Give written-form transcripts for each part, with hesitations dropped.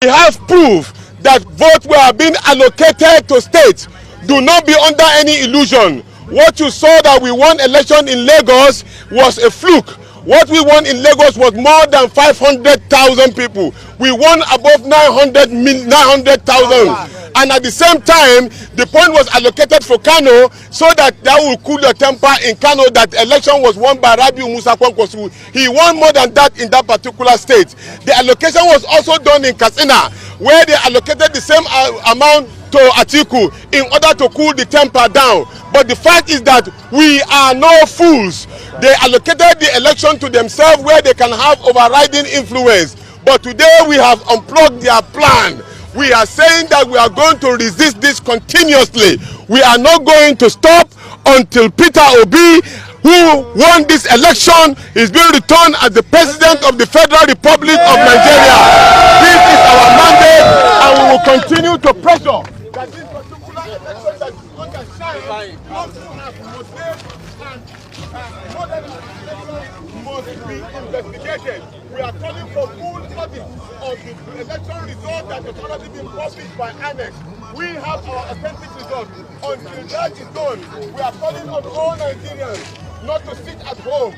We have proof that votes were being allocated to states. Do not be under any illusion. What you saw that we won election in Lagos was a fluke. What we won in Lagos was more than 500,000 people. We won above 900,000. And at the same time, the point was allocated for Kano so that will cool the temper in Kano that election was won by Rabiu Musa Kwankwaso. He won more than that in that particular state. The allocation was also done in Katsina, where they allocated the same amount to Atiku in order to cool the temper down. But the fact is that we are no fools. They allocated the election to themselves where they can have overriding influence. But today we have unplugged their plan. We are saying that we are going to resist this continuously. We are not going to stop until Peter Obi, who won this election, is being returned as the President of the Federal Republic of Nigeria. This is our mandate, and we will continue to pressure that this particular election that is under shine must be investigated. We are calling for full audit of the election result that has already been published by Annex. We have our authentic result. Until that is done, we are calling on all Nigerians not to sit at home.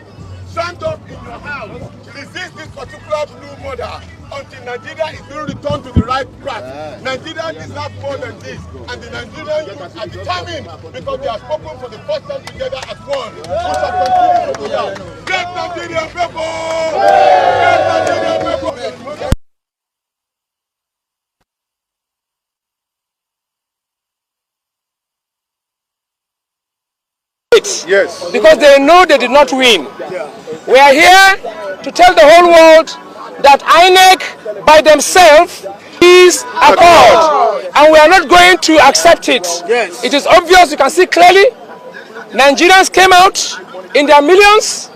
Stand up in your house. Resist this particular blue model until Nigeria is being returned to the right track. Nigeria deserves more than this, and the Nigerian youth are determined because they are spoken for the first time together as one. We shall continue to do that. Great Nigerian people! Great Nigerian people! Yes. Because they know they did not win. We are here to tell the whole world that INEC by themselves is accord, and we are not going to accept it. Yes. It is obvious, you can see clearly, Nigerians came out in their millions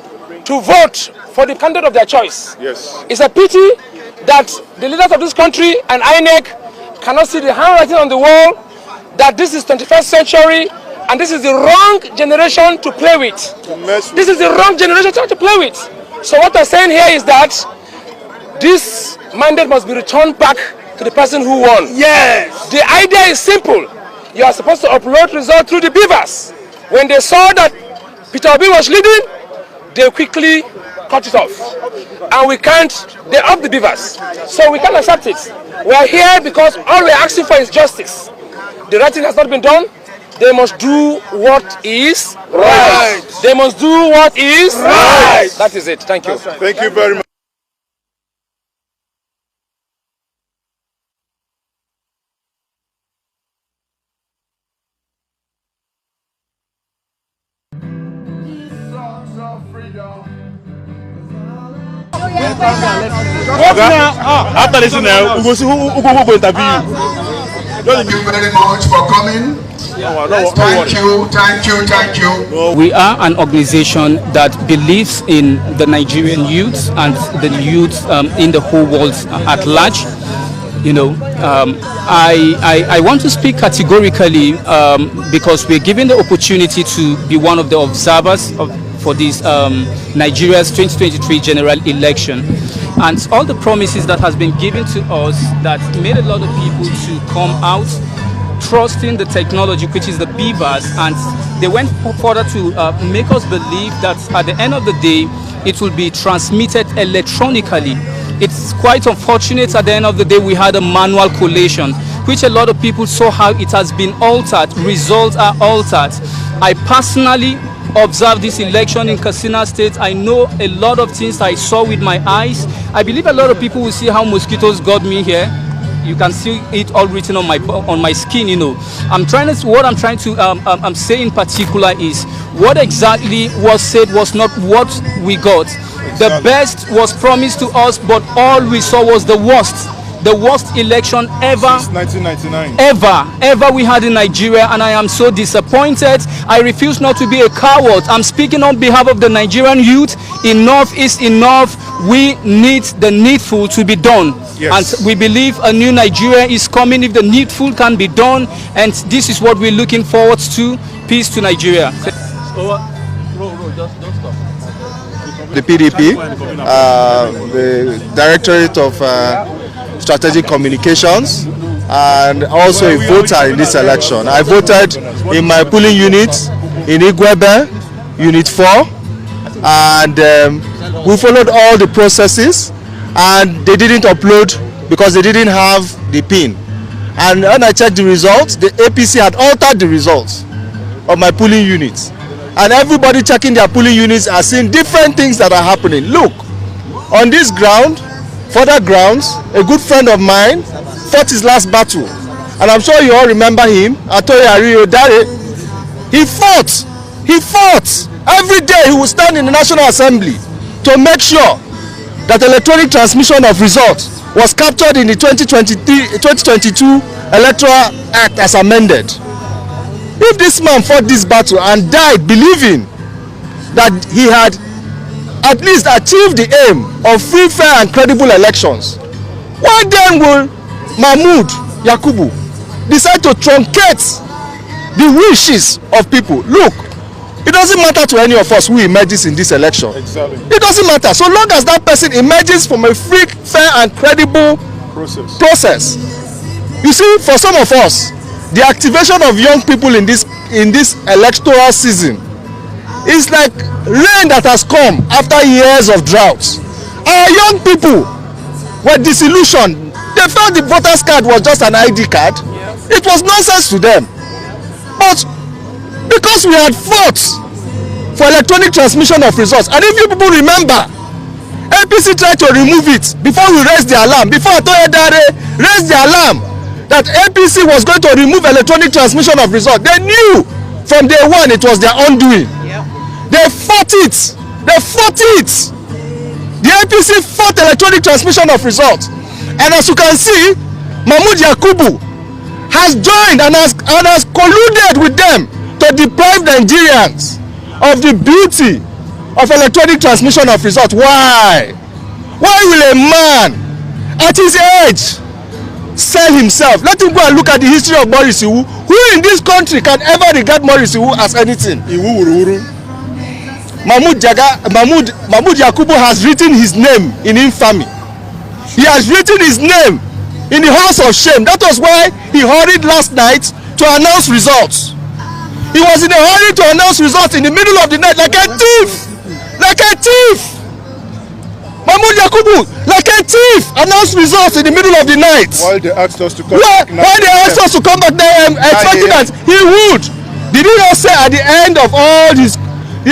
to vote for the candidate of their choice. Yes. It's a pity that the leaders of this country and INEC cannot see the handwriting on the wall that this is 21st century and this is the wrong generation to play with. This is the wrong generation to play with. So what I'm saying here is that this mandate must be returned back to the person who won. Yes. The idea is simple. You are supposed to upload results through the beavers. When they saw that Peter Obi was leading, they quickly cut it off. And they up the beavers. So we can't accept it. We are here because all we are asking for is justice. The right thing has not been done. They must do what is right. They must do what is right. That is it. Thank you. Thank you very much. After listening, we go see who go interview you. Thank you very much for coming. Thank you. We are an organization that believes in the Nigerian youth and the youth in the whole world at large. I want to speak categorically because we're given the opportunity to be one of the observers for this Nigeria's 2023 general election. And all the promises that has been given to us that made a lot of people to come out trusting the technology, which is the beavers, and they went further to make us believe that at the end of the day it will be transmitted electronically. It's quite unfortunate at the end of the day we had a manual collation, which a lot of people saw how it has been altered. Results are altered. I personally observed this election in Katsina State. I know a lot of things I saw with my eyes. I believe a lot of people will see how mosquitoes got me here. You can see it all written on my skin. What I'm trying to say in particular is what exactly was said was not what we got. Exactly. The best was promised to us, but all we saw was the worst. The worst election ever. Since 1999. Ever we had in Nigeria, and I am so disappointed. I refuse not to be a coward. I'm speaking on behalf of the Nigerian youth. Enough is enough. We need the needful to be done. Yes. And we believe a new Nigeria is coming if the needful can be done, and this is what we're looking forward to. Peace to Nigeria. The PDP, the Directorate of strategic communications, and also a voter in this election. I voted in my polling unit in Igwebe, Unit 4, and we followed all the processes, and they didn't upload because they didn't have the PIN. And when I checked the results, the APC had altered the results of my polling units. And everybody checking their polling units are seeing different things that are happening. Look, on this ground, further grounds, a good friend of mine fought his last battle. And I'm sure you all remember him, Atoye Ariodare. He fought. Every day he would stand in the National Assembly to make sure that electronic transmission of results was captured in the 2022 Electoral Act as amended. If this man fought this battle and died believing that he had at least achieved the aim of free, fair and credible elections, why then will Mahmood Yakubu decide to truncate the wishes of people? Look, it doesn't matter to any of us who emerges in this election. Exactly. It doesn't matter. So long as that person emerges from a free, fair and credible process. You see, for some of us, the activation of young people in this electoral season is like rain that has come after years of droughts. Our young people were disillusioned. They felt the voter's card was just an ID card. It was nonsense to them. But because we had fought for electronic transmission of results, and if you people remember, APC tried to remove it before we raised the alarm, before Atoye Dare raised the alarm that APC was going to remove electronic transmission of results. They knew from day one it was their undoing. They fought it. The APC fought electronic transmission of results. And as you can see, Mahmood Yakubu has joined and has colluded with them to deprive Nigerians of the beauty of electronic transmission of results. Why? Why will a man at his age sell himself? Let him go and look at the history of Maurice Iwu. Who in this country can ever regard Maurice Iwu as anything? Mahmood Yakubu has written his name in infamy. He has written his name in the house of shame. That was why he hurried last night to announce results. He was in a hurry to announce results in the middle of the night like a thief. Mahmood Yakubu, like a thief, announced results in the middle of the night. Why they asked us to come back? Why they asked us to come back there expecting that he would. Did he not say at the end of all this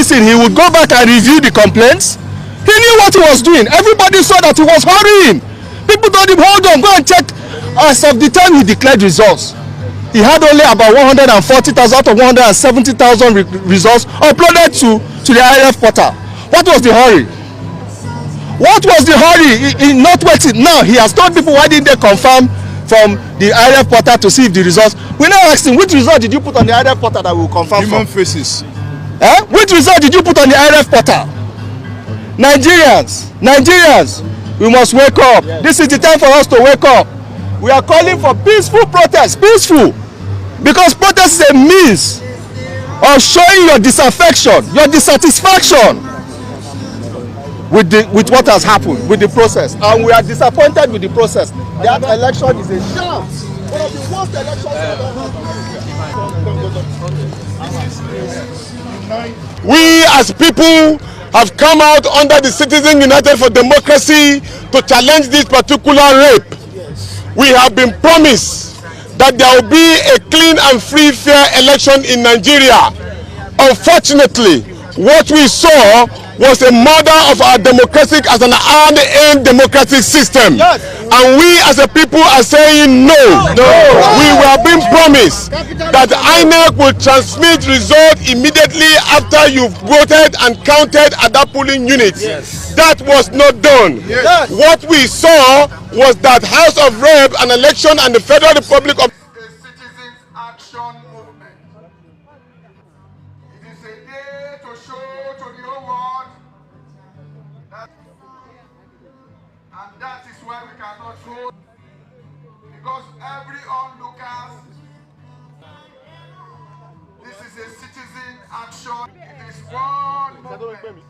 thing he would go back and review the complaints? He knew what he was doing. Everybody saw that he was hurrying. People told him, hold on, go and check. As of the time he declared results, he had only about 140,000 out of 170,000 results uploaded to the IRF portal. What was the hurry? What was the hurry in not waiting? Now he has told people, why didn't they confirm from the IRF portal to see if the results? We now asked him, which result did you put on the IRF portal that we will confirm Human from? faces. Which result did you put on the IRF portal? Nigerians, we must wake up. This is the time for us to wake up. We are calling for peaceful protest. Peaceful. Because protest is a means of showing your disaffection, your dissatisfaction with what has happened, with the process. And we are disappointed with the process. That election is a sham. One of the worst elections ever. We as people have come out under the Citizen United for Democracy to challenge this particular rape. We have been promised that there will be a clean and free, fair election in Nigeria. Unfortunately, what we saw was a murder of our democratic as an hard-earned democratic system. Yes. And we as a people are saying no. We were being promised that INEC will transmit results immediately after you've voted and counted at that polling unit. Yes. That was not done. Yes. What we saw was that House of Rep, an election, and the Federal Republic of Citizens Action Movement. It is a day to show to the whole world that, and that is why we cannot vote, because every onlookers, this is a citizen action. It is one movement.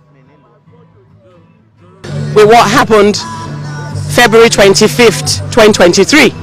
With what happened February 25th, 2023.